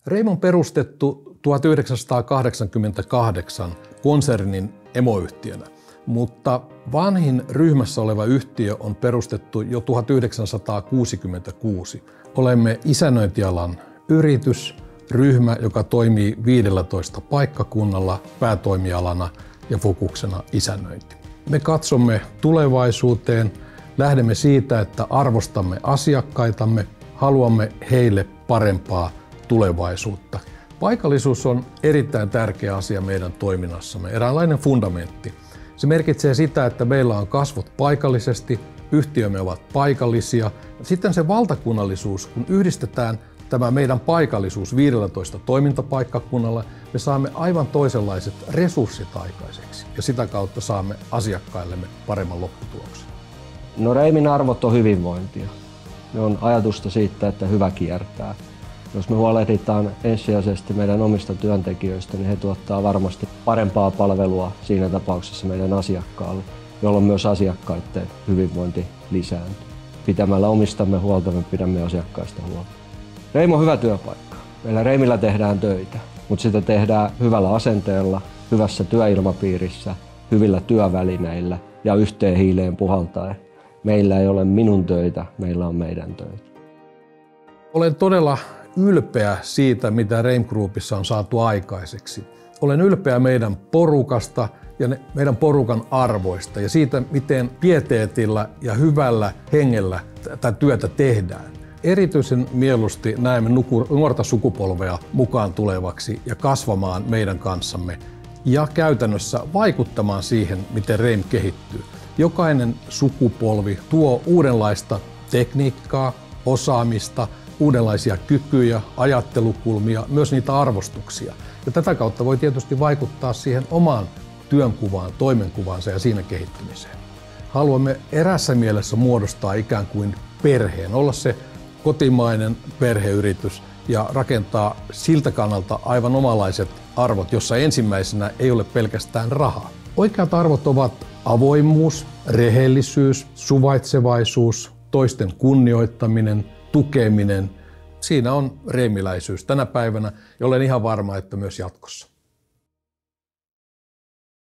Reim on perustettu 1988 konsernin emoyhtiönä, mutta vanhin ryhmässä oleva yhtiö on perustettu jo 1966. Olemme isännöintialan yritys, ryhmä, joka toimii 15 paikkakunnalla päätoimialana ja fokuksena isännöinti. Me katsomme tulevaisuuteen, lähdemme siitä, että arvostamme asiakkaitamme, haluamme heille parempaa tulevaisuutta. Paikallisuus on erittäin tärkeä asia meidän toiminnassamme, eräänlainen fundamentti. Se merkitsee sitä, että meillä on kasvot paikallisesti, yhtiömme ovat paikallisia. Sitten se valtakunnallisuus, kun yhdistetään tämä meidän paikallisuus 15 toimintapaikkakunnalla, me saamme aivan toisenlaiset resurssit aikaiseksi ja sitä kautta saamme asiakkaillemme paremman lopputuloksen. No Reimin arvot on hyvinvointia. Ne on ajatusta siitä, että hyvä kiertää. Jos me huolehditaan ensisijaisesti meidän omista työntekijöistä, niin he tuottaa varmasti parempaa palvelua siinä tapauksessa meidän asiakkaalle, jolloin myös asiakkaiden hyvinvointi lisääntyy. Pitämällä omistamme huolta me pidämme asiakkaista huolta. Reim on hyvä työpaikka. Meillä Reimillä tehdään töitä, mutta sitä tehdään hyvällä asenteella, hyvässä työilmapiirissä, hyvillä työvälineillä ja yhteen hiileen puhaltaen. Meillä ei ole minun töitä, meillä on meidän töitä. Olen todella ylpeä siitä, mitä Reim Groupissa on saatu aikaiseksi. Olen ylpeä meidän porukasta ja meidän porukan arvoista ja siitä, miten pieteetillä ja hyvällä hengellä tätä työtä tehdään. Erityisen mieluusti näemme nuorta sukupolvea mukaan tulevaksi ja kasvamaan meidän kanssamme ja käytännössä vaikuttamaan siihen, miten Reim kehittyy. Jokainen sukupolvi tuo uudenlaista tekniikkaa, osaamista, uudenlaisia kykyjä, ajattelukulmia, myös niitä arvostuksia. Ja tätä kautta voi tietysti vaikuttaa siihen omaan työnkuvaan, toimenkuvaansa ja siinä kehittymiseen. Haluamme erässä mielessä muodostaa ikään kuin perheen, olla se kotimainen perheyritys ja rakentaa siltä kannalta aivan omalaiset arvot, jossa ensimmäisenä ei ole pelkästään raha. Oikeat arvot ovat avoimuus, rehellisyys, suvaitsevaisuus, toisten kunnioittaminen, tukeminen. Siinä on reimiläisyys tänä päivänä ja olen ihan varma, että myös jatkossa.